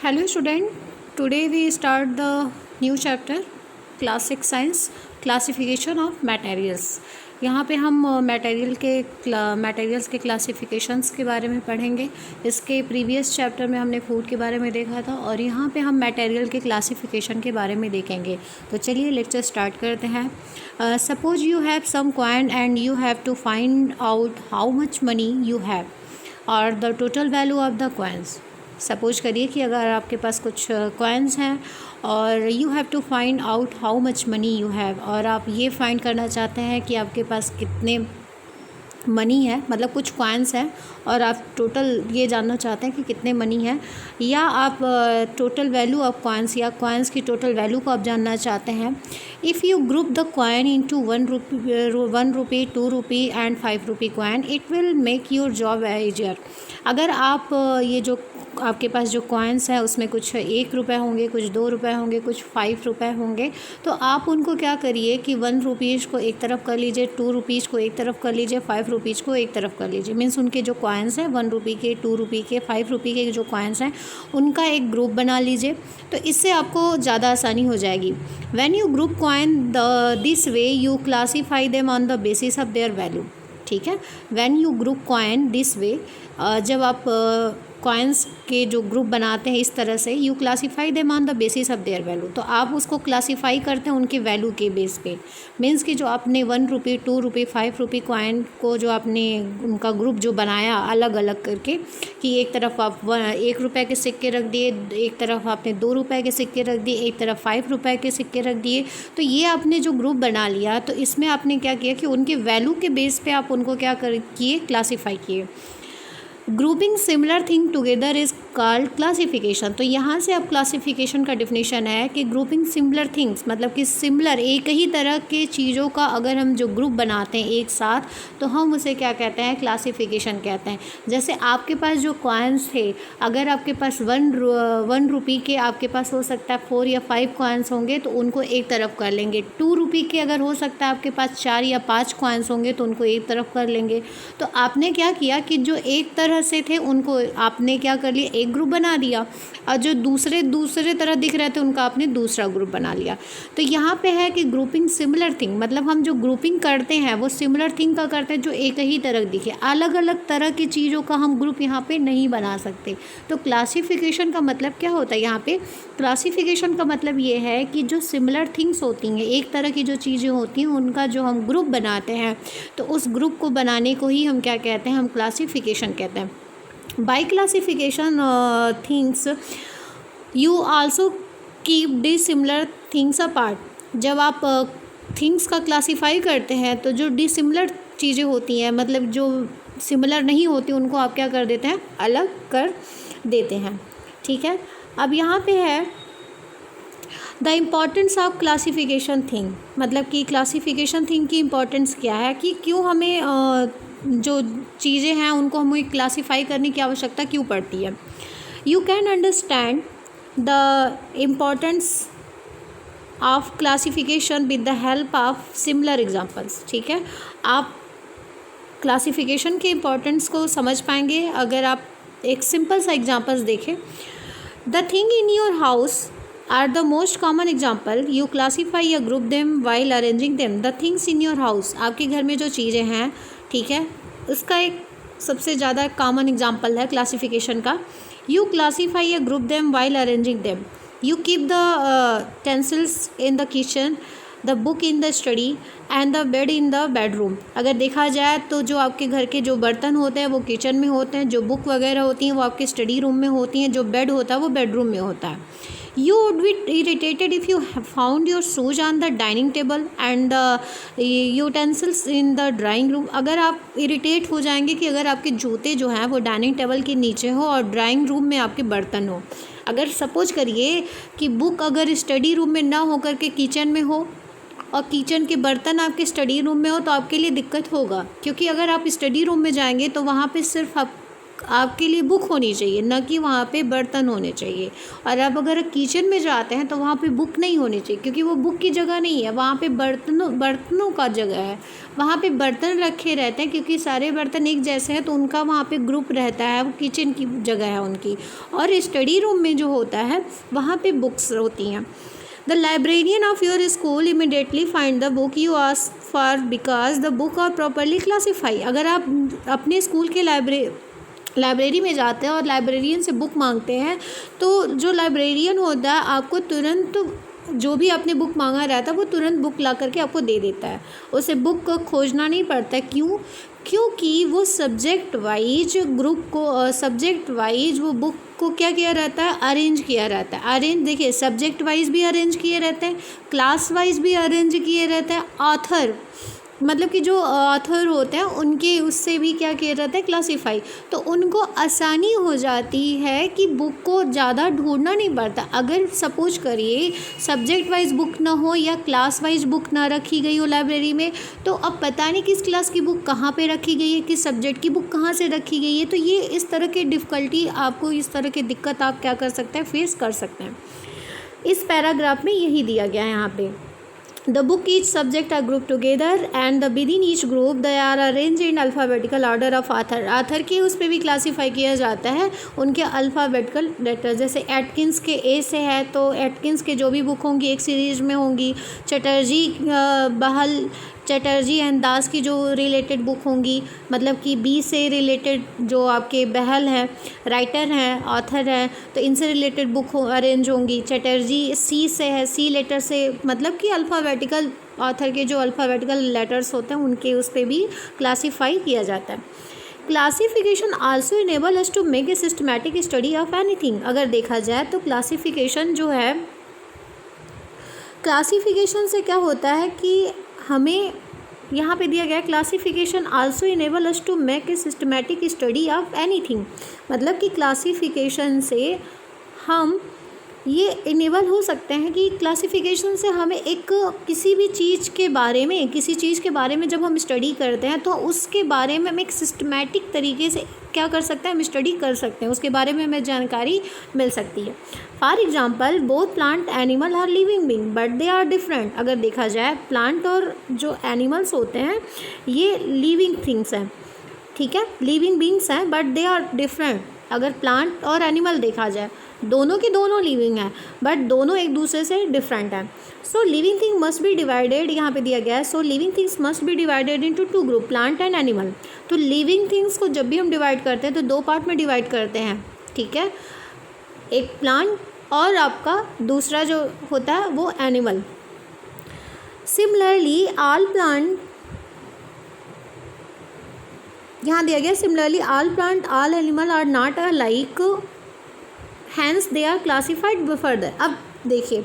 Hello student, today we start the new chapter class 6 science classification of materials। यहाँ पे हम materials के classifications के बारे में पढ़ेंगे। इसके प्रीवियस चैप्टर में हमने फूड के बारे में देखा था और यहाँ पे हम मटेरियल के क्लासिफिकेशन के बारे में देखेंगे। तो चलिए लेक्चर स्टार्ट करते हैं। Suppose you have some coin and you have to find out how much money you have और the total value of the coins. Suppose करिए कि अगर आपके पास कुछ कॉइन्स हैं और you have to find out how much money you have, और आप ये फाइंड करना चाहते हैं कि आपके पास कितने मनी है, मतलब कुछ कॉइन्स हैं और आप टोटल ये जानना चाहते हैं कि कितने मनी है, या आप टोटल वैल्यू ऑफ कॉइन्स या कॉइन्स की टोटल वैल्यू को आप जानना चाहते हैं। If you group the coin into 1 rupee 2 rupee and 5 rupee coin, it will make your job easier. अगर आप ये जो आपके पास जो कॉइन्स है उसमें कुछ 1 रुपये होंगे, कुछ 2 रुपये होंगे, कुछ 5 रुपये होंगे, तो आप उनको क्या करिए कि 1 रुपीज़ को एक तरफ कर लीजिए, 2 रुपीज़ को एक तरफ कर लीजिए, 5 रुपीज़ को एक तरफ कर लीजिए। मीन्स उनके जो कॉइन्स हैं 1 रुपी के, 2 रुपी के, 5 रुपी के जो कॉइन्स हैं उनका एक ग्रुप बना लीजिए। तो इससे आपको ज़्यादा आसानी हो जाएगी। When you group coin this way you classify them on the basis of their value. ठीक है, when you group coin this way, जब आप कॉइन्स के जो ग्रुप बनाते हैं इस तरह से, you classify them on the basis of their value, तो आप उसको क्लासीफाई करते हैं उनके वैल्यू के बेस पे। मीन्स कि जो आपने 1 रुपी 2 रुपी 5 रुपी कॉइन को जो आपने उनका ग्रुप जो बनाया अलग अलग करके, कि एक तरफ आप 1 रुपये के सिक्के रख दिए, एक तरफ आपने 2 रुपये के सिक्के रख दिए, एक तरफ 5 रुपये के सिक्के रख दिए, तो ये आपने जो ग्रुप बना लिया, तो इसमें आपने क्या किया कि उनके वैल्यू के बेस पे आप उनको क्या किए, क्लासीफाई किए। Grouping similar thing together is called classification. तो यहाँ से अब क्लासिफिकेशन का डिफिनीशन है कि ग्रुपिंग सिमिलर थिंग्स, मतलब कि सिमिलर एक ही तरह के चीज़ों का अगर हम जो ग्रुप बनाते हैं एक साथ, तो हम उसे क्या कहते हैं, क्लासिफिकेशन कहते हैं। जैसे आपके पास जो कॉइन्स थे, अगर आपके पास 1 रुपी के आपके पास हो सकता है 4 या 5 कॉइन्स होंगे तो उनको एक तरफ कर लेंगे। 2 रुपी के अगर हो सकता है आपके पास 4 या 5 कॉइन्स होंगे तो उनको एक तरफ कर लेंगे। तो आपने क्या किया कि जो एक तरह से थे उनको आपने क्या कर लिया, एक ग्रुप बना दिया, और जो दूसरे तरह दिख रहे थे उनका आपने दूसरा ग्रुप बना लिया। तो यहाँ पे है कि ग्रुपिंग सिमिलर थिंग, मतलब हम जो ग्रुपिंग करते हैं वो सिमिलर थिंग का करते हैं जो एक ही तरह दिखे। अलग अलग तरह की चीज़ों का हम ग्रुप यहाँ पे नहीं बना सकते। तो क्लासिफिकेशन का मतलब क्या होता है, यहाँ पे क्लासिफिकेशन का मतलब ये है कि जो सिमिलर थिंग्स होती हैं, एक तरह की जो चीज़ें होती हैं, उनका जो हम ग्रुप बनाते हैं, तो उस ग्रुप को बनाने को ही हम क्या कहते हैं, हम क्लासिफिकेशन कहते हैं। By classification things you also keep dissimilar things apart। जब आप थिंग्स का क्लासीफाई करते हैं तो जो डिसिमिलर चीज़ें होती हैं, मतलब जो सिमिलर नहीं होती, उनको आप क्या कर देते हैं, अलग कर देते हैं। ठीक है, अब यहाँ पे है the importance of classification thing, मतलब कि क्लासिफिकेशन थिंग की इम्पोर्टेंस क्या है, कि क्यों हमें जो चीज़ें हैं उनको हमें क्लासीफाई करने की आवश्यकता क्यों पड़ती है। You can understand the importance of classification with the help of similar examples. ठीक है, आप क्लासिफिकेशन के इम्पोर्टेंस को समझ पाएंगे अगर आप एक सिंपल सा एग्जांपल्स देखें। The thing in your house are the most common example, you classify या group them while arranging them. The things in your house, आपके घर में जो चीज़ें हैं, ठीक है, उसका एक सबसे ज़्यादा कॉमन एग्जाम्पल है क्लासिफिकेशन का। यू क्लासीफाई या group them while arranging them. You keep the utensils in the kitchen, the book in the study and the bed in the bedroom. अगर देखा जाए तो जो आपके घर के जो बर्तन होते हैं वो किचन में होते हैं, जो बुक वगैरह होती हैं वो आपके स्टडी रूम में होती हैं, जो बेड होता है वो बेडरूम में होता है। You would be irritated if you found your shoes on the dining table and the utensils in the drawing room। अगर आप इरिटेट हो जाएंगे कि अगर आपके जूते जो हैं वो डाइनिंग टेबल के नीचे हो और ड्राइंग रूम में आपके बर्तन हो। अगर सपोज करिए कि बुक अगर स्टडी रूम में ना हो करके किचन में हो और किचन के बर्तन आपके स्टडी रूम में हो, तो आपके लिए दिक्कत होगा, क्योंकि अगर आप स्टडी रूम में जाएंगे तो वहाँ पे सिर्फ आप आपके लिए बुक होनी चाहिए, न कि वहाँ पे बर्तन होने चाहिए। और अब अगर किचन में जाते हैं तो वहाँ पे बुक नहीं होनी चाहिए, क्योंकि वो बुक की जगह नहीं है, वहाँ पे बर्तनों का जगह है। वहाँ पे बर्तन रखे रहते हैं, क्योंकि सारे बर्तन एक जैसे हैं तो उनका वहाँ पे ग्रुप रहता है, वो किचन की जगह है उनकी। और स्टडी रूम में जो होता है वहाँ पे बुक्स होती हैं। The librarian of your school immediately find the book you ask for because the book are properly classified। अगर आप अपने स्कूल के लाइब्रेरी में जाते हैं और लाइब्रेरियन से बुक मांगते हैं, तो जो लाइब्रेरियन होता है आपको तुरंत जो भी आपने बुक मांगा रहता है वो तुरंत बुक ला करके आपको दे देता है। उसे बुक को खोजना नहीं पड़ता। क्यों? क्योंकि वो सब्जेक्ट वाइज सब्जेक्ट वाइज वो बुक को क्या किया रहता है, अरेंज किया रहता है। अरेंज देखिए, सब्जेक्ट वाइज भी अरेंज किए रहते हैं, क्लास वाइज भी अरेंज किए रहते हैं। ऑथर मतलब कि जो ऑथर होते हैं उनके उससे भी क्या किया जाता है, क्लासीफाई। तो उनको आसानी हो जाती है कि बुक को ज़्यादा ढूंढना नहीं पड़ता। अगर सपोज करिए सब्जेक्ट वाइज बुक ना हो या क्लास वाइज बुक ना रखी गई हो लाइब्रेरी में, तो अब पता नहीं किस क्लास की बुक कहाँ पे रखी गई है, किस सब्जेक्ट की बुक कहाँ से रखी गई है। तो ये इस तरह की डिफ़िकल्टी आपको, इस तरह की दिक्कत आप क्या कर सकते हैं, फेस कर सकते हैं। इस पैराग्राफ में यही दिया गया है यहाँ पे। The book each subject are grouped together and the within each group they are arranged in alphabetical order of author। Author के उस पर भी क्लासीफाई किया जाता है उनके अल्फ़ाबेटिकल लेटर। जैसे एटकिंस के ए से है तो एटकिंस के जो भी बुक होंगी एक सीरीज़ में होंगी। चटर्जी एंड दास की जो रिलेटेड बुक होंगी, मतलब कि बी से रिलेटेड जो आपके बहल है, राइटर हैं, ऑथर हैं, तो इनसे रिलेटेड बुक अरेंज होंगी। चटर्जी सी से है, सी लेटर से मतलब कि अल्फ़ाबेटिकल ऑथर के जो अल्फ़ाबेटिकल लेटर्स होते हैं उनके उस पर भी क्लासीफाई किया जाता है। Classification also enable us to make a systematic study of anything. अगर देखा जाए तो क्लासिफिकेशन जो है, क्लासिफिकेशन से क्या होता है कि हमें यहाँ पे दिया गया classification also enable us to make a systematic study of anything. मतलब कि क्लासिफिकेशन से हम ये इनेबल हो सकते हैं कि क्लासिफिकेशन से हमें एक किसी भी चीज़ के बारे में, किसी चीज़ के बारे में जब हम स्टडी करते हैं तो उसके बारे में हम एक सिस्टमैटिक तरीके से क्या कर सकते हैं, हम स्टडी कर सकते हैं, उसके बारे में हमें जानकारी मिल सकती है। For example both plant animal are living being but they are different. अगर देखा जाए प्लांट और जो एनिमल्स होते हैं ये लिविंग थिंग्स हैं, ठीक है, लिविंग बीइंग्स हैं बट दे आर डिफरेंट। अगर प्लांट और एनिमल देखा जाए दोनों की दोनों लिविंग हैं बट दोनों एक दूसरे से डिफरेंट हैं। So living thing must be divided, यहाँ पे दिया गया है, so living things must be divided into two groups, plant and animal. तो लिविंग थिंग्स को जब भी हम डिवाइड करते हैं तो दो पार्ट में डिवाइड करते हैं, ठीक है, एक प्लांट और आपका दूसरा जो होता है वो एनिमल। सिमिलरली ऑल प्लांट, यहाँ दिया गया similarly all plant all animal are not alike hence they are classified further. अब देखिए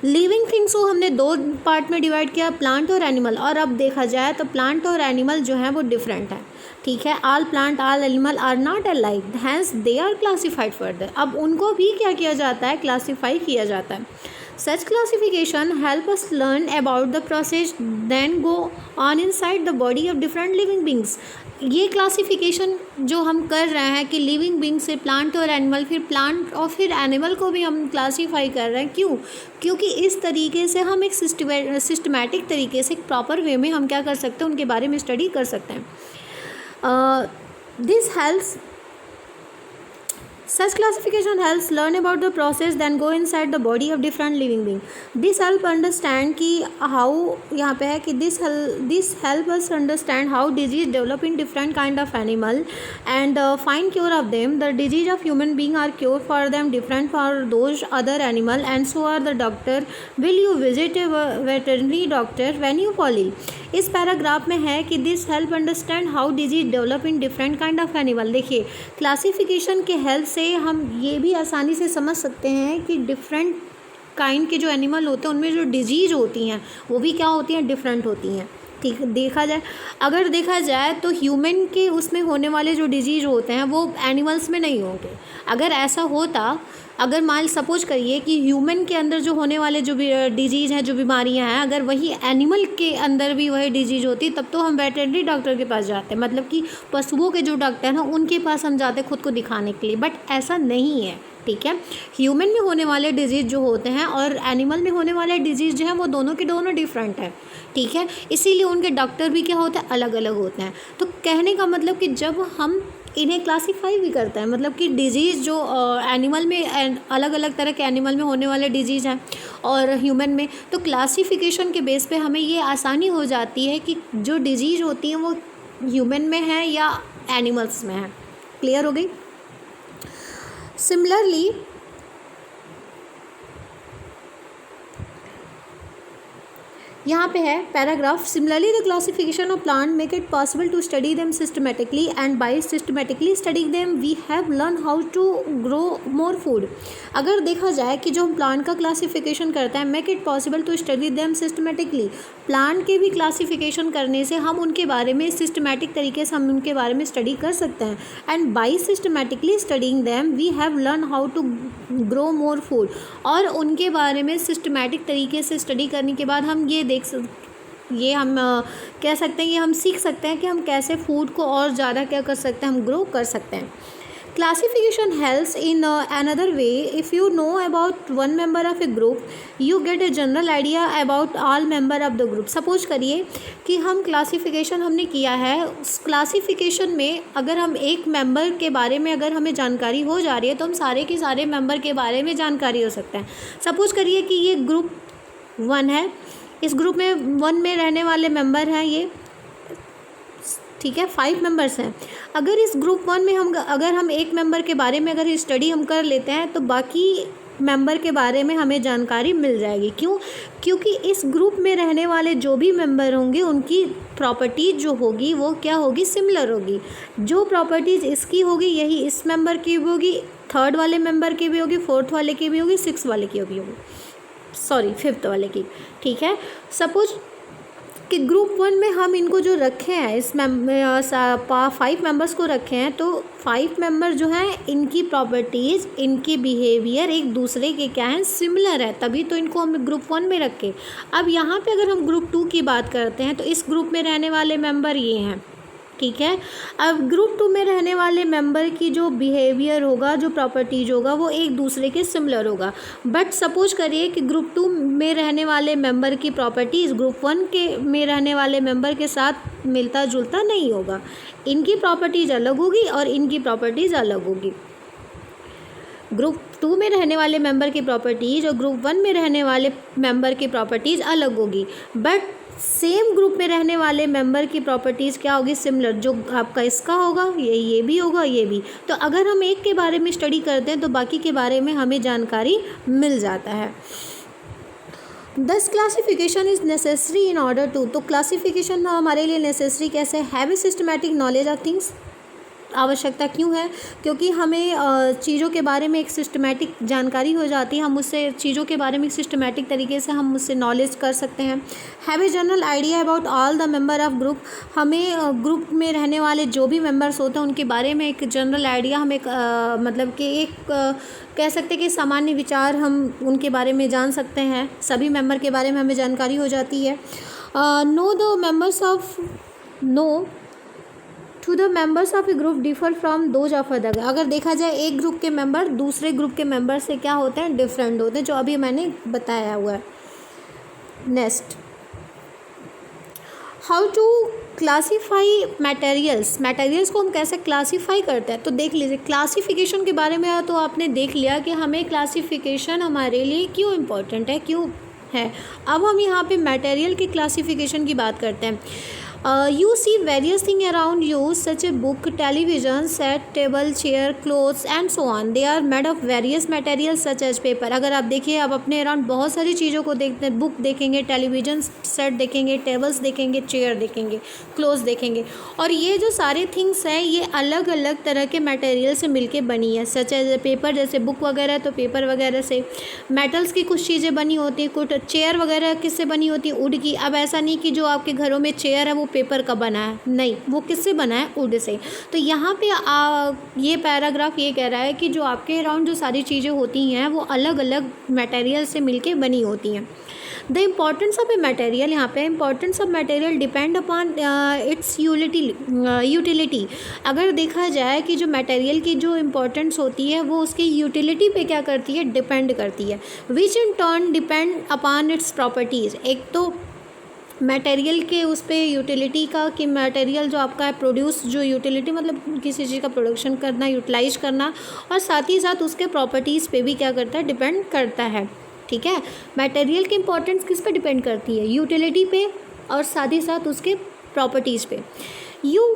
लिविंग थिंग्स को हमने दो पार्ट में डिवाइड किया, प्लांट और एनिमल, और अब देखा जाए तो प्लांट और एनिमल जो है वो डिफरेंट है, ठीक है। All plant all animal are not alike hence they are classified further. अब उनको भी क्या किया जाता है, क्लासीफाई किया जाता है। Such classification help us learn about the process then go on inside the body of different living beings। ये क्लासिफिकेशन जो हम कर रहे हैं कि लिविंग बींग से प्लांट और एनिमल, फिर प्लांट और फिर एनिमल को भी हम क्लासीफाई कर रहे हैं, क्यों? क्योंकि इस तरीके से हम एक सिस्टमैटिक तरीके से एक प्रॉपर वे में हम क्या कर सकते हैं, उनके बारे में स्टडी कर सकते हैं। This helps Such classification helps learn about the process then go inside the body of different living being। This help understand कि how, यहाँ पे है कि this help us understand how disease develop in different kind of animal and find cure of them। The disease of human being are cure for them different for those other animal and so are the doctor। Will you visit a veterinary doctor when you fall ill। इस paragraph में है कि this help understand how disease develop in different kind of animal. देखिए classification के help से हम ये भी आसानी से समझ सकते हैं कि डिफरेंट काइंड के जो एनिमल होते हैं उनमें जो डिजीज होती हैं वो भी क्या होती हैं, डिफरेंट होती हैं, ठीक अगर देखा जाए तो ह्यूमन के उसमें होने वाले जो डिजीज होते हैं वो एनिमल्स में नहीं होंगे। अगर ऐसा होता, अगर मान सपोज करिए कि ह्यूमन के अंदर जो होने वाले जो भी डिजीज़ हैं, जो बीमारियां हैं, अगर वही एनिमल के अंदर भी वही डिजीज़ होती तब तो हम वेटरनरी डॉक्टर के पास जाते हैं, मतलब कि पशुओं के जो डॉक्टर हैं उनके पास हम जाते खुद को दिखाने के लिए। बट ऐसा नहीं है, ठीक है। ह्यूमन में होने वाले डिजीज़ जो होते हैं और एनिमल में होने वाले डिजीज़ जो हैं वो दोनों के दोनों डिफरेंट है, ठीक है। इसीलिए उनके डॉक्टर भी क्या होते हैं, अलग अलग होते हैं। तो कहने का मतलब कि जब हम इन्हें क्लासीफाई भी करते हैं, मतलब कि डिजीज़ जो एनिमल में अलग अलग तरह के एनिमल में होने वाले डिजीज़ हैं और ह्यूमन में, तो क्लासिफिकेशन के बेस पे हमें ये आसानी हो जाती है कि जो डिजीज़ होती हैं वो ह्यूमन में है या एनिमल्स में है। क्लियर हो गई। सिमिलरली यहाँ पे है paragraph, similarly the classification of plant make it possible to study them systematically and by systematically studying them we have learn how to grow more food. अगर देखा जाए कि जो हम प्लांट का क्लासिफिकेशन करते हैं, make it possible to study them systematically, plant के भी क्लासिफिकेशन करने से हम उनके बारे में सिस्टमेटिक तरीके से हम उनके बारे में स्टडी कर सकते हैं। And by systematically studying them we have learn how to grow more food, और उनके बारे में सिस्टमेटिक तरीके से स्टडी करने के बाद हम ये हम कह सकते हैं, ये हम सीख सकते हैं कि हम कैसे फूड को और ज़्यादा क्या कर सकते हैं, हम ग्रो कर सकते हैं। Classification helps in another way, if you know about one member of a group you get a general idea about all member of the group. Suppose करिए कि हम क्लासिफिकेशन हमने किया है, उस क्लासिफिकेशन में अगर हम एक मेंबर के बारे में अगर हमें जानकारी हो जा रही है तो हम सारे के सारे मेंबर के बारे में जानकारी हो सकते हैं। सपोज करिए कि ये ग्रुप 1 है, इस ग्रुप में 1 में रहने वाले मेंबर हैं ये, ठीक है, 5 मेंबर्स हैं। अगर इस ग्रुप 1 में अगर हम एक मेंबर के बारे में अगर स्टडी हम कर लेते हैं तो बाकी मेंबर के बारे में हमें जानकारी मिल जाएगी। क्यों? क्योंकि इस ग्रुप में रहने वाले जो भी मेंबर होंगे उनकी प्रॉपर्टीज जो होगी वो क्या होगी, सिमिलर होगी। जो प्रॉपर्टीज इसकी होगी यही इस मेंबर की भी होगी, 3rd वाले मेंबर की भी होगी, 4th वाले की भी होगी, 6th वाले की भी होगी, सॉरी 5th वाले की, ठीक है। सपोज कि ग्रुप 1 में हम इनको जो रखे हैं, इस 5 मेंबर्स को रखे हैं, तो 5 मेंबर जो हैं इनकी प्रॉपर्टीज़, इनकी बिहेवियर एक दूसरे के क्या हैं, सिमिलर है, तभी तो इनको हम ग्रुप 1 में रखे। अब यहाँ पे अगर हम ग्रुप 2 की बात करते हैं तो इस ग्रुप में रहने वाले मेंबर ये हैं, ठीक है। अब ग्रुप 2 में रहने वाले मेंबर की जो बिहेवियर होगा, जो प्रॉपर्टीज होगा वो एक दूसरे के सिमिलर होगा। बट सपोज करिए कि ग्रुप 2 में रहने वाले मेंबर की प्रॉपर्टीज़ ग्रुप 1 के में रहने वाले मेंबर के साथ मिलता जुलता नहीं होगा, इनकी प्रॉपर्टीज़ अलग होगी और इनकी प्रॉपर्टीज़ अलग होगी। ग्रुप 2 में रहने वाले मेंबर की प्रॉपर्टीज़ और ग्रुप 1 में रहने वाले मेंबर की प्रॉपर्टीज़ अलग होगी, बट सेम ग्रुप में रहने वाले मेंबर की प्रॉपर्टीज़ क्या होगी, सिमिलर। जो आपका इसका होगा ये भी होगा, ये भी। तो अगर हम एक के बारे में स्टडी करते हैं तो बाकी के बारे में हमें जानकारी मिल जाता है। Thus classification is necessary in order to, तो क्लासिफिकेशन हमारे लिए नेसेसरी कैसे, have a systematic knowledge of things. आवश्यकता क्यों है? क्योंकि हमें चीज़ों के बारे में एक सिस्टमैटिक जानकारी हो जाती है, हम उससे चीज़ों के बारे में सिस्टमैटिक तरीके से हम उससे नॉलेज कर सकते हैं। Have a general idea about all the member of group, हमें ग्रुप में रहने वाले जो भी मेंबर्स होते हैं उनके बारे में एक जनरल आइडिया, हम एक मतलब कि एक कह सकते हैं कि सामान्य विचार हम उनके बारे में जान सकते हैं, सभी मेंबर के बारे में हमें जानकारी हो जाती है। Know the members of to the members of a group differ from those of other, अगर देखा जाए एक ग्रुप के मेंबर दूसरे ग्रुप के मेंबर से क्या होते हैं, डिफरेंट होते हैं, जो अभी मैंने बताया हुआ है। Next, how to classify materials को हम कैसे क्लासीफाई करते हैं, तो देख लीजिए क्लासिफिकेशन के बारे में तो आपने देख लिया कि हमें क्लासिफिकेशन हमारे लिए क्यों इम्पोर्टेंट है, क्यों है। अब हम यहाँ पे मटेरियल की क्लासिफिकेशन की बात करते हैं। You see various things around you such a book, television set, table, chair, clothes and so on. They are made of various materials such as paper. अगर आप देखिए, आप अपने अराउंड बहुत सारी चीज़ों को देखते हैं, बुक देखेंगे, टेलीविज़न सेट देखेंगे, टेबल्स देखेंगे, चेयर देखेंगे, क्लोथ्स देखेंगे, और ये जो सारे थिंग्स हैं ये अलग अलग तरह के मटेरियल से मिलके बनी है, सच एज पेपर, जैसे बुक वगैरह तो पेपर वगैरह से, मेटल्स की कुछ चीज़ें बनी होती हैं, कुछ चेयर वगैरह किससे बनी होती है, वुड की। अब ऐसा नहीं कि जो आपके घरों में चेयर है वो पेपर का बना है, नहीं, वो किससे बना है, वुड से। तो यहाँ पे ये पैराग्राफ ये कह रहा है कि जो आपके अराउंड जो सारी चीज़ें होती हैं वो अलग अलग मटेरियल से मिलके बनी होती हैं। The importance of a material, यहाँ पे importance of material depend upon it's utility. अगर देखा जाए कि जो मटेरियल की जो इम्पोर्टेंस होती है वो उसकी यूटिलिटी पे क्या करती है, डिपेंड करती है, which in turn depend upon its properties. एक तो मटेरियल के उस पर यूटिलिटी का, कि मटेरियल जो आपका है प्रोड्यूस, जो यूटिलिटी मतलब किसी चीज़ का प्रोडक्शन करना, यूटिलाइज करना, और साथ ही साथ उसके प्रॉपर्टीज़ पे भी क्या करता है, डिपेंड करता है। ठीक है, मटेरियल की इंपॉर्टेंस किस पे डिपेंड करती है, यूटिलिटी पे और साथ ही साथ उसके प्रॉपर्टीज़ पे। You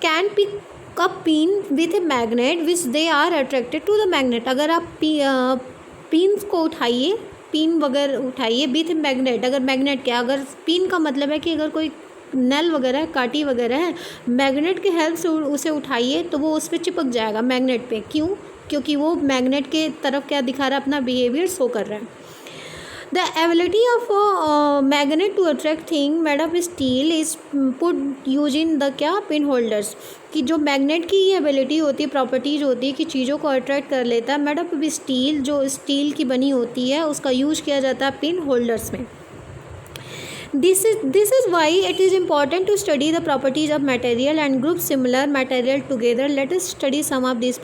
can pick up pin with a magnet which they are attracted to the magnet. अगर आप पिन्स को उठाइए, पिन वगैरह उठाइए विथ मैग्नेट, अगर मैग्नेट क्या, अगर पिन का मतलब है कि अगर कोई नल वगैरह है, काटी वगैरह है, मैग्नेट के हेल्प से उसे उठाइए तो वो उस पर चिपक जाएगा मैग्नेट पे। क्यों? क्योंकि वो मैग्नेट के तरफ क्या दिखा रहा है, अपना बिहेवियर शो कर रहा है। The ability of magnet to attract thing made of steel is put use in the क्या, पिन होल्डर्स। कि जो मैग्नेट की ये एबिलिटी होती है, प्रॉपर्टीज होती है कि चीज़ों को अट्रैक्ट कर लेता है, मेड ऑफ स्टील, जो स्टील की बनी होती है उसका यूज किया जाता है पिन होल्डर्स में। This is why it is important to study the properties of material and group similar material together. Let us study some of these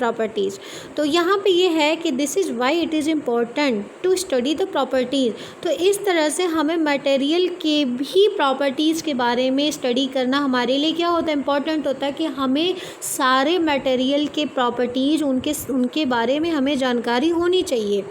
properties. तो यहाँ पे ये है कि this is why it is important to study the properties. तो इस तरह से हमें मटेरियल के भी प्रॉपर्टीज़ के बारे में स्टडी करना हमारे लिए क्या होता है, इम्पॉर्टेंट होता है कि हमें सारे मटेरियल के प्रॉपर्टीज़ उनके बारे में हमें जानकारी होनी चाहिए।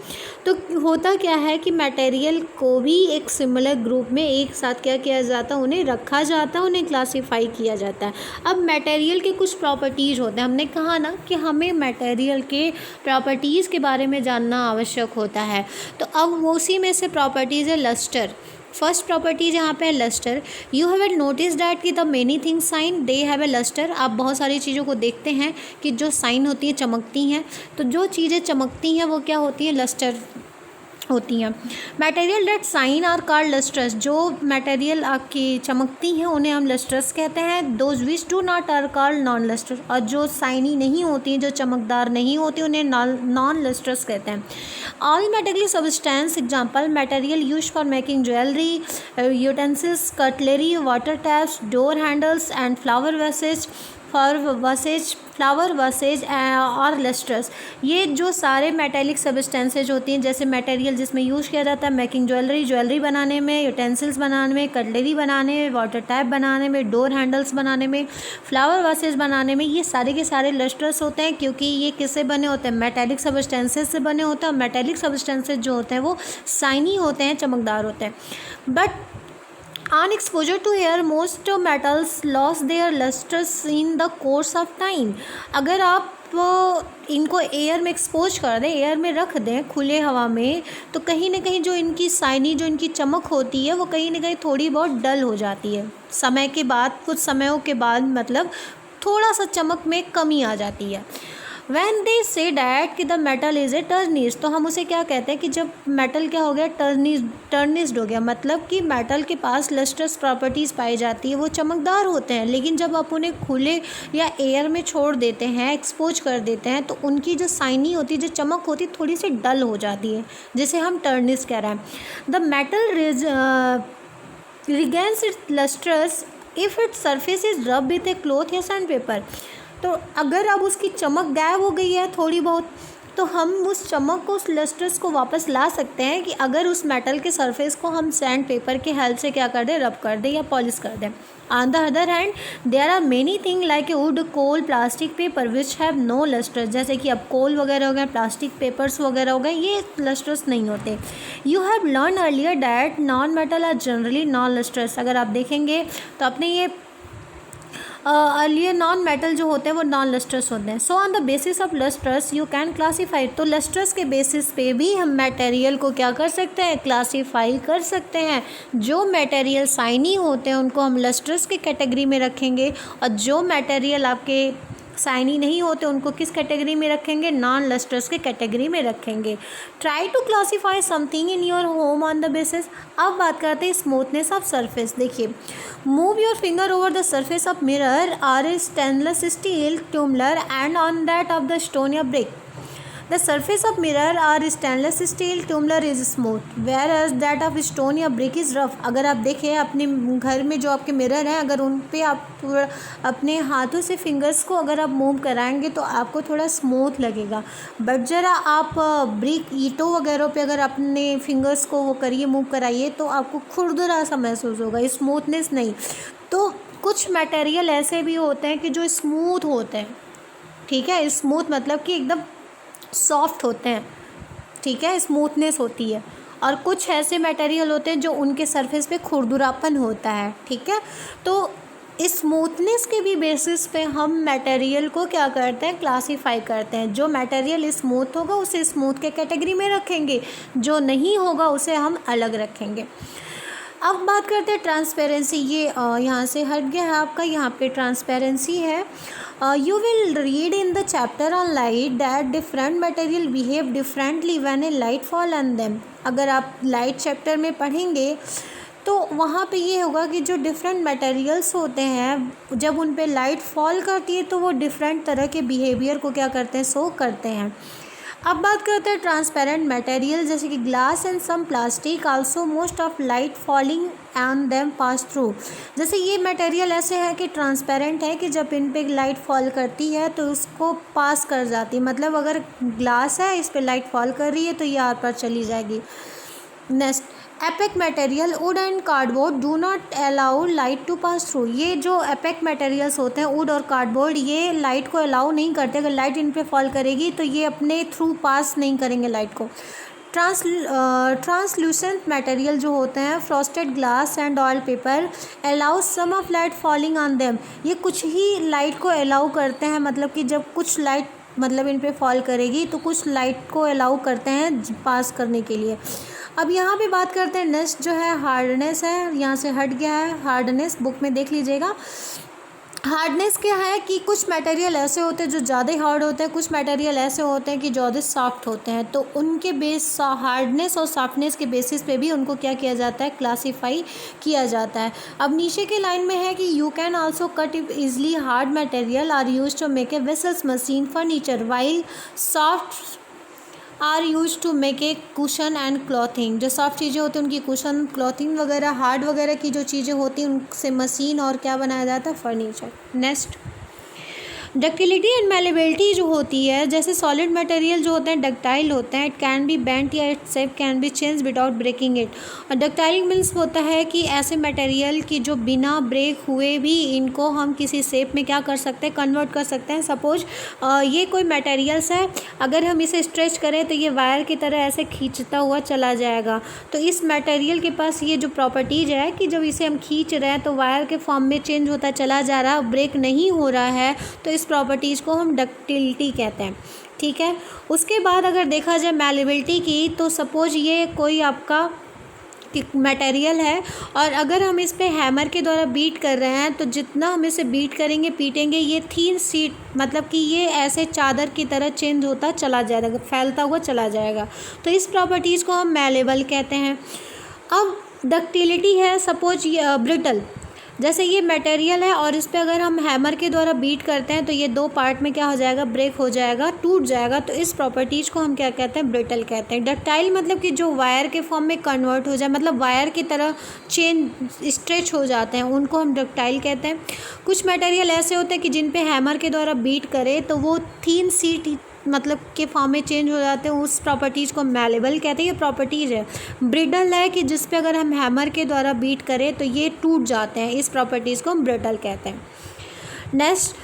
तो होता क्या है कि मटेरियल को भी एक सिमिलर ग्रुप में एक साथ क्या किया जाता है, उन्हें रखा जाता है, उन्हें क्लासीफाई किया जाता है। अब मटेरियल के कुछ प्रॉपर्टीज़ होते हैं, हमने कहा ना कि हमें मटेरियल के प्रॉपर्टीज़ के बारे में जानना आवश्यक होता है। तो अब उसी में से प्रॉपर्टीज़ है लस्टर। फर्स्ट प्रॉपर्टीज यहाँ पे है lustre. You have notice that कि the many things shine they have a lustre. आप बहुत सारी चीज़ों को देखते हैं कि जो साइन होती हैं चमकती हैं, तो जो चीज़ें चमकती हैं वो क्या होती है, लस्टर होती हैं। Material that shine are called lustrous. जो मटेरियल आपकी चमकती हैं उन्हें हम लस्ट्रस कहते हैं। Those which do not are called non lustre. और जो साइनी नहीं होती हैं, जो चमकदार नहीं होती, उन्हें नॉन लस्ट्रस कहते हैं। All material substance example material use for making jewellery, utensils, cutlery, water taps, door handles and flower vases और लस्ट्रस। ये जो सारे मेटेलिक सब्सटेंसेज होती हैं, जैसे मटेरियल जिसमें यूज़ किया जाता है मेकिंग ज्वेलरी बनाने में, यूटेंसिल्स बनाने में, कटलरी बनाने में, वाटर टैप बनाने में, डोर हैंडल्स बनाने में, फ्लावर वसेज बनाने में, ये सारे के सारे लस्ट्रस होते हैं क्योंकि ये किससे बने होते हैं, मेटेलिक सब्सटेंसेज से बने होते हैं। और मेटेलिक सब्सटेंसेज जो होते हैं वो साइनी होते हैं, चमकदार होते हैं। But on exposure to air most metals lost their lusters in the course of time। अगर आप इनको एयर में एक्सपोज कर दें, एयर में रख दें खुले हवा में, तो कहीं ना कहीं जो इनकी साइनी, जो इनकी चमक होती है वो कहीं ना कहीं थोड़ी बहुत डल हो जाती है समय के बाद, कुछ समयों के बाद, मतलब थोड़ा सा चमक में कमी आ जाती है। When they say that कि the metal is a tarnished, तो हम उसे क्या कहते हैं कि जब मेटल क्या हो गया, टर्निस्ड हो गया, मतलब कि मेटल के पास लस्ट्रस प्रॉपर्टीज़ पाई जाती है, वो चमकदार होते हैं, लेकिन जब आप उन्हें खुले या एयर में छोड़ देते हैं, एक्सपोज कर देते हैं, तो उनकी जो साइनी होती है, जो चमक होती है, थोड़ी सी डल हो जाती है, जिसे हम टर्निस्ड कह रहे हैं। The metal regains its lustrous if its surface is rubbed with a cloth या सैंड पेपर। तो अगर अब उसकी चमक गायब हो गई है थोड़ी बहुत, तो हम उस चमक को, उस लस्टर्स को वापस ला सकते हैं कि अगर उस मेटल के सरफेस को हम सैंड पेपर के हेल्प से क्या कर दें, रब कर दें या पॉलिश कर दें। On the other hand, there are many things like wood, coal, plastic, paper which have no luster। जैसे कि अब कोल वगैरह हो गए, प्लास्टिक पेपर्स वगैरह हो गए, ये लस्टर्स नहीं होते। You have learned earlier that non-metal are generally non-lustrous। अगर आप देखेंगे तो अपने ये अर्लियर नॉन मेटल जो होते हैं वो नॉन लस्टर्स होते हैं। So on the basis of lustres you can classify. तो लस्टर्स के बेसिस पे भी हम मटेरियल को क्या कर सकते हैं, क्लासीफाई कर सकते हैं। जो मटेरियल शाइनी होते हैं उनको हम लस्टर्स के कैटेगरी में रखेंगे, और जो मटेरियल आपके शाइनी नहीं होते उनको किस कैटेगरी में रखेंगे, नॉन लस्टर्स के कैटेगरी में रखेंगे। Try to classify something in your home on the basis. अब बात करते हैं स्मूथनेस ऑफ सरफेस। देखिए, move your finger over the surface of mirror और stainless steel tubular and on that of the stone या brick. The surface of mirror or stainless steel tumbler is smooth, whereas that of stone या brick is rough। अगर आप देखें अपने घर में जो आपके मिरर हैं, अगर उन पे आप अपने हाथों से फिंगर्स को अगर आप मूव कराएंगे तो आपको थोड़ा स्मूथ लगेगा, बट ज़रा आप ब्रिक, ईंटों वगैरह पे अगर अपने फिंगर्स को वो करिए, मूव कराइए, तो आपको खुरदुरा सा महसूस होगा, स्मूथनेस नहीं। तो कुछ मटेरियल ऐसे भी होते हैं कि जो स्मूथ होते हैं, ठीक है, स्मूथ मतलब कि एकदम सॉफ्ट होते हैं, ठीक है, स्मूथनेस होती है। और कुछ ऐसे मटेरियल होते हैं जो उनके सरफेस पे खुरदुरापन होता है, ठीक है। तो स्मूथनेस के भी बेसिस पे हम मटेरियल को क्या करते हैं, क्लासीफाई करते हैं। जो मटेरियल स्मूथ होगा उसे स्मूथ के कैटेगरी में रखेंगे, जो नहीं होगा उसे हम अलग रखेंगे। अब बात करते हैं ट्रांसपेरेंसी। ये यहाँ से हट गया है आपका, यहाँ पे ट्रांसपेरेंसी है। You will read in the chapter on light that different material behave differently when A light fall on them. अगर आप लाइट चैप्टर में पढ़ेंगे तो वहाँ पे ये होगा कि जो डिफरेंट मटेरियल्स होते हैं जब उन पे लाइट फॉल करती है तो वो डिफरेंट तरह के बिहेवियर को क्या करते हैं, शो करते हैं। अब बात करते हैं ट्रांसपेरेंट मटेरियल, जैसे कि glass and some plastic also most of light falling and them pass through. जैसे ये मटेरियल ऐसे है कि ट्रांसपेरेंट है कि जब इन पे लाइट फॉल करती है तो उसको पास कर जाती है, मतलब अगर ग्लास है इस पे लाइट फॉल कर रही है तो ये आर पार चली जाएगी। Next, opaque material wood and cardboard do not allow light to pass through. ये जो एपेक मटेरियल्स होते हैं, वुड और कार्डबोर्ड, ये लाइट को अलाउ नहीं करते। अगर लाइट इन पे फॉल करेगी तो ये अपने थ्रू पास नहीं करेंगे लाइट को। ट्रांसल्यूसेंट मटेरियल जो होते हैं, frosted glass and oil paper allow some of light falling on them. ये कुछ ही लाइट को अलाउ करते हैं, मतलब कि जब कुछ लाइट मतलब इन पे फॉल करेगी तो कुछ लाइट को अलाउ करते हैं पास करने के लिए। अब यहाँ पे बात करते हैं नेक्स्ट जो है हार्डनेस है, यहाँ से हट गया है हार्डनेस, बुक में देख लीजिएगा। हार्डनेस क्या है कि कुछ मटेरियल ऐसे होते हैं जो ज़्यादा हार्ड होते हैं, कुछ मटेरियल ऐसे होते हैं कि ज़्यादा सॉफ्ट होते हैं। तो उनके बेस हार्डनेस और सॉफ्टनेस के बेसिस पे भी उनको क्या किया जाता है, क्लासीफाई किया जाता है। अब नीचे के लाइन में है कि you can also cut easily hard material are use to make a vessels, machine, furniture, while soft are use to make a cushion and clothing. जो सॉफ्ट चीज़ें होती हैं उनकी कुशन, क्लॉथिंग वगैरह, हार्ड वगैरह की जो चीज़ें होती हैं उनसे मशीन और क्या बनाया जाता है, furniture. Next, ductility and malleability जो होती है, जैसे सॉलिड मटेरियल जो होते हैं डक्टाइल होते हैं, इट कैन बी बेंट या it shape can be change without breaking it. और डक्टाइल मीन्स होता है कि ऐसे मटेरियल की जो बिना ब्रेक हुए भी इनको हम किसी शेप में क्या कर सकते हैं, कन्वर्ट कर सकते हैं। सपोज ये कोई मटेरियल्स है, अगर हम इसे स्ट्रेच करें तो ये वायर की तरह ऐसे खींचता हुआ चला जाएगा। तो इस मटेरियल के पास ये जो प्रॉपर्टीज है कि जब इसे हम खींच रहे हैं तो वायर के फॉर्म में चेंज होता चला जा रहा, ब्रेक नहीं हो रहा है, तो इस प्रॉपर्टीज़ को हम डक्टिलिटी कहते हैं, ठीक है। उसके बाद अगर देखा जाए मैलेबिलिटी की, तो सपोज ये कोई आपका मटेरियल है और अगर हम इस पे हैमर के द्वारा बीट कर रहे हैं तो जितना हम इसे बीट करेंगे, पीटेंगे, ये थिन शीट मतलब कि ये ऐसे चादर की तरह चेंज होता चला जाएगा, फैलता हुआ चला जाएगा। तो इस प्रॉपर्टीज़ को हम मैलेबल कहते हैं। अब डक्टिलिटी है, सपोज ये ब्रिटल, जैसे ये मटेरियल है और इस पे अगर हम हैमर के द्वारा बीट करते हैं तो ये दो पार्ट में क्या हो जाएगा, ब्रेक हो जाएगा, टूट जाएगा। तो इस प्रॉपर्टीज़ को हम क्या कहते हैं, ब्रिटल कहते हैं। डक्टाइल मतलब कि जो वायर के फॉर्म में कन्वर्ट हो जाए, मतलब वायर की तरह चेन स्ट्रेच हो जाते हैं, उनको हम डक्टाइल कहते हैं। कुछ मटेरियल ऐसे होते हैं कि जिन पे हैमर के द्वारा बीट करें तो वो थिन शीट मतलब के फॉर्म में चेंज हो जाते हैं, उस प्रॉपर्टीज़ को मैलेबल कहते हैं। ये प्रॉपर्टीज़ है। ब्रिटल है कि जिस पे अगर हम हैमर के द्वारा बीट करें तो ये टूट जाते हैं, इस प्रॉपर्टीज़ को हम ब्रिटल कहते हैं। Next,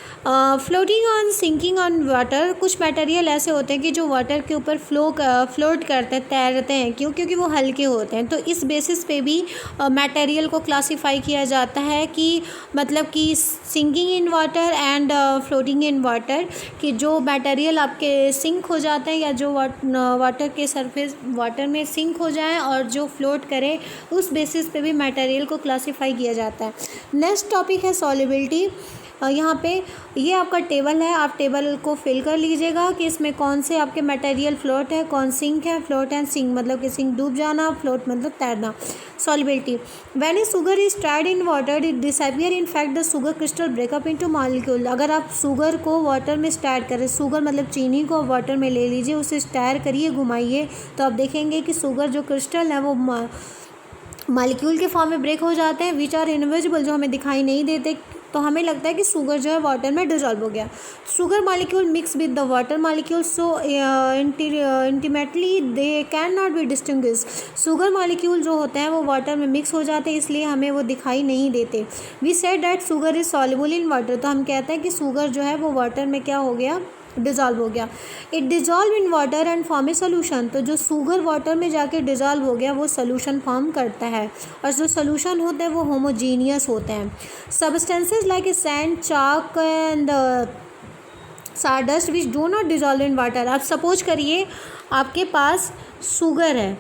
floating on sinking on water. कुछ मटेरियल ऐसे होते हैं कि जो वाटर के ऊपर फ्लोट करते हैं, तैरते हैं। क्यों? क्योंकि वो हल्के होते हैं। तो इस बेसिस पे भी मटेरियल को क्लासिफाई किया जाता है कि मतलब कि sinking in water and floating in water, कि जो मटेरियल आपके सिंक हो जाते हैं या जो वाटर के सरफेस वाटर में सिंक हो जाए और जो फ्लोट करे, उस बेसिस पे भी मटेरियल को क्लासिफाई किया जाता है। नेक्स्ट टॉपिक है सॉल्युबिलिटी। यहाँ पे ये आपका टेबल है, आप टेबल को फिल कर लीजिएगा कि इसमें कौन से आपके मटेरियल फ्लोट है, कौन सिंक है। फ्लोट एंड सिंक मतलब कि सिंक डूब जाना, फ्लोट मतलब तैरना। Solubility, when a sugar is stirred in water it disappear, in fact the sugar crystal break up into molecule. अगर आप शुगर को वाटर में स्टैर करें, शुगर मतलब चीनी को वाटर में ले लीजिए, उसे स्टैर करिए, घुमाइए, तो आप देखेंगे कि शुगर जो क्रिस्टल है वो मॉलिक्यूल के फॉर्म में ब्रेक हो जाते हैं, विच आर इनविजिबल, जो हमें दिखाई नहीं देते। तो हमें लगता है कि शुगर जो है वाटर में डिजॉल्व हो गया। Sugar molecule mix with the water molecule so intimately they can not be distinguish. Sugar molecule जो होते हैं वो वाटर में मिक्स हो जाते हैं, इसलिए हमें वो दिखाई नहीं देते। We said that sugar is soluble in water. तो हम कहते हैं कि शुगर जो है वो वाटर में क्या हो गया, डिज़ोल्व हो गया। It dissolve in water and form a solution. तो जो शुगर वाटर में जाके डिज़ोल्व हो गया वो सोल्यूशन फॉर्म करता है, और जो सोल्यूशन होते हैं वो होमोजीनियस होते हैं। Substances like a sand, chalk and sawdust which do not dissolve in water. आप सपोज करिए आपके पास शुगर है,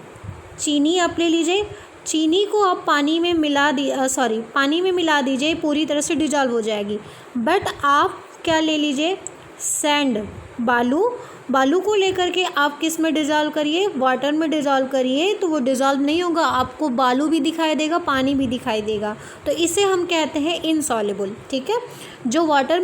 चीनी आप ले लीजिए, चीनी को आप पानी में मिला दीजिए, पूरी तरह से डिज़ोल्व हो जाएगी। बट आप क्या ले लीजिए, सैंड, बालू को लेकर के आप किस में डिज़ोल्व करिए, वाटर में डिज़ोल्व करिए, तो वो डिज़ोल्व नहीं होगा, आपको बालू भी दिखाई देगा, पानी भी दिखाई देगा। तो इसे हम कहते हैं इनसॉल्युबल। ठीक है, जो वाटर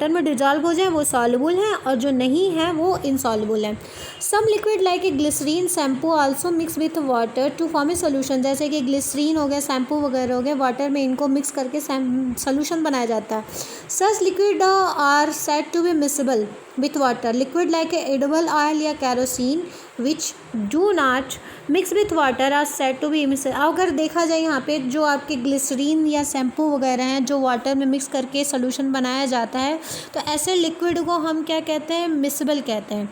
में डिज़ोल्व हो जाए वो सॉल्युबल है, और जो नहीं है वो इनसॉल्युबल है। Some liquid like a glycerine, shampoo also mix with water to form a solution. जैसे कि ग्लिसरीन हो गया, शैम्पू वगैरह हो गया, वाटर में इनको मिक्स करके सोल्यूशन बनाया जाता है। Such liquid are said to be miscible with water. Liquid like a edible oil या kerosene which do not mix with water are said to be immiscible. अगर देखा जाए यहाँ पे जो आपके ग्लिसरीन या शैम्पू वगैरह हैं जो वाटर में मिक्स करके सोल्यूशन बनाया जाता है, तो ऐसे लिक्विड को हम क्या कहते हैं, मिक्सेबल कहते हैं।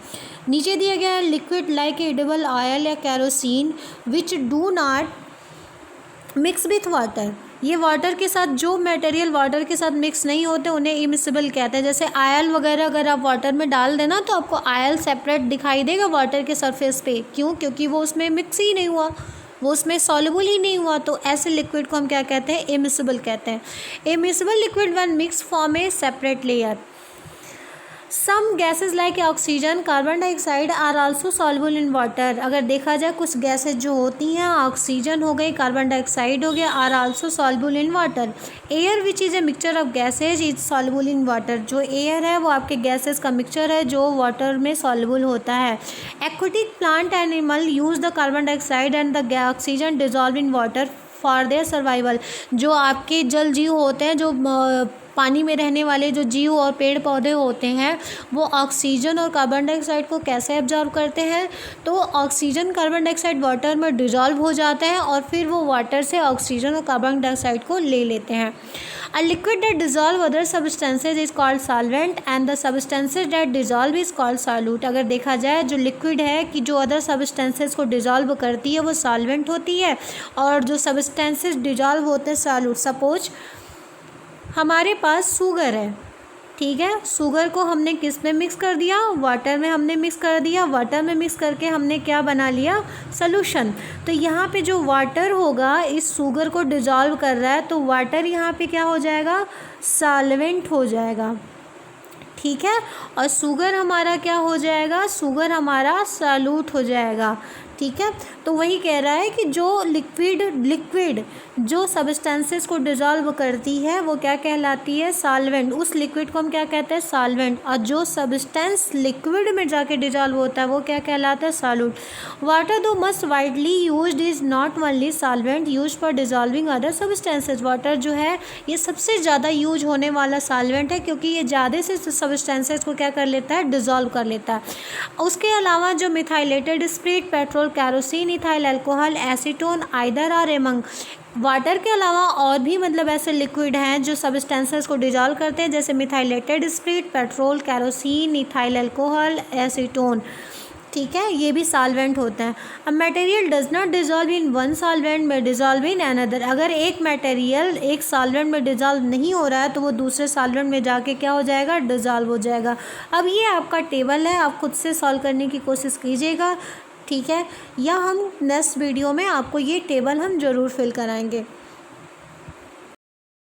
नीचे दिया गया है लिक्विड लाइक एडिबल ऑयल या kerosene which do not mix with water. ये वाटर के साथ, जो मटेरियल वाटर के साथ मिक्स नहीं होते उन्हें इमिसिबल कहते हैं। जैसे आयल वगैरह अगर आप वाटर में डाल देना तो आपको आयल सेपरेट दिखाई देगा वाटर के सरफेस पे। क्यों? क्योंकि वो उसमें मिक्स ही नहीं हुआ, वो उसमें सॉल्युबल ही नहीं हुआ। तो ऐसे लिक्विड को हम क्या कहते हैं, इमिसिबल कहते हैं। Immiscible liquid when mix form a separate layer. Some gases like oxygen, carbon dioxide are also soluble in water. अगर देखा जाए कुछ गैसेज जो होती हैं, ऑक्सीजन हो गई, कार्बन डाइऑक्साइड हो गया, are also soluble in water. Air which is a mixture of gases is soluble in water. जो एयर है वो आपके गैसेज का मिक्सचर है जो वाटर में सॉल्युबल होता है। Aquatic plant animal use the carbon dioxide and the oxygen dissolve in water for their survival. जो आपके जल जीव होते हैं, जो पानी में रहने वाले जो जीव और पेड़ पौधे होते हैं, वो ऑक्सीजन और कार्बन डाइऑक्साइड को कैसे एब्जॉर्ब करते हैं, तो ऑक्सीजन कार्बन डाइऑक्साइड वाटर में डिजॉल्व हो जाता है और फिर वो वाटर से ऑक्सीजन और कार्बन डाइऑक्साइड को ले लेते हैं। A liquid that dissolve other substances is called solvent and the substances that dissolve is called solute। अगर देखा जाए जो लिक्विड है कि जो अदर सब्सटेंसेस को डिजॉल्व करती है वो सॉल्वेंट होती है, और जो सब्सटेंसेस डिजॉल्व होते हैं सॉल्यूट। सपोज हमारे पास शुगर है, ठीक है, शुगर को हमने किस में मिक्स कर दिया, वाटर में हमने मिक्स कर दिया। वाटर में मिक्स करके हमने क्या बना लिया, सॉल्यूशन। तो यहाँ पे जो वाटर होगा इस शुगर को डिजॉल्व कर रहा है, तो वाटर यहाँ पे क्या हो जाएगा, सॉल्वेंट हो जाएगा, ठीक है। और शुगर हमारा क्या हो जाएगा, शुगर हमारा सॉल्यूट हो जाएगा, ठीक है। तो वही कह रहा है कि जो लिक्विड जो सब्सटेंसेस को डिज़ोल्व करती है वो क्या कहलाती है, सॉल्वेंट। उस लिक्विड को हम क्या कहते हैं, सॉल्वेंट। और जो सब्सटेंस लिक्विड में जाके डिज़ोल्व होता है वो क्या कहलाता है, solute. Water the most widely used is not only solvent used for dissolving other substances. Water जो है ये सबसे ज़्यादा यूज होने वाला सॉल्वेंट है, क्योंकि ये ज़्यादा से सब्सटेंसेस को क्या कर लेता है, डिज़ोल्व कर लेता है। उसके अलावा जो methylated spirit, petrol, kerosene, ethyl alcohol, acetone, ether are among. Water के अलावा और भी मतलब ऐसे लिक्विड हैं जो सब्सटेंसेस को डिजॉल्व करते हैं, जैसे methylated spirit, petrol, kerosene, ethyl alcohol, acetone. ठीक है, ये भी सॉल्वेंट होता है। अब material does not dissolve in one solvent में डिजॉल्व इन अनदर। अगर एक मटेरियल एक सॉल्वेंट में डिजॉल्व नहीं हो रहा है तो वो दूसरे सॉल्वेंट में जाके क्या हो जाएगा, डिजॉल्व हो जाएगा। अब ये आपका टेबल है, आप खुद से सॉल्व करने की कोशिश कीजिएगा, ठीक है, या हम नेक्स्ट वीडियो में आपको ये टेबल हम ज़रूर फिल कराएंगे।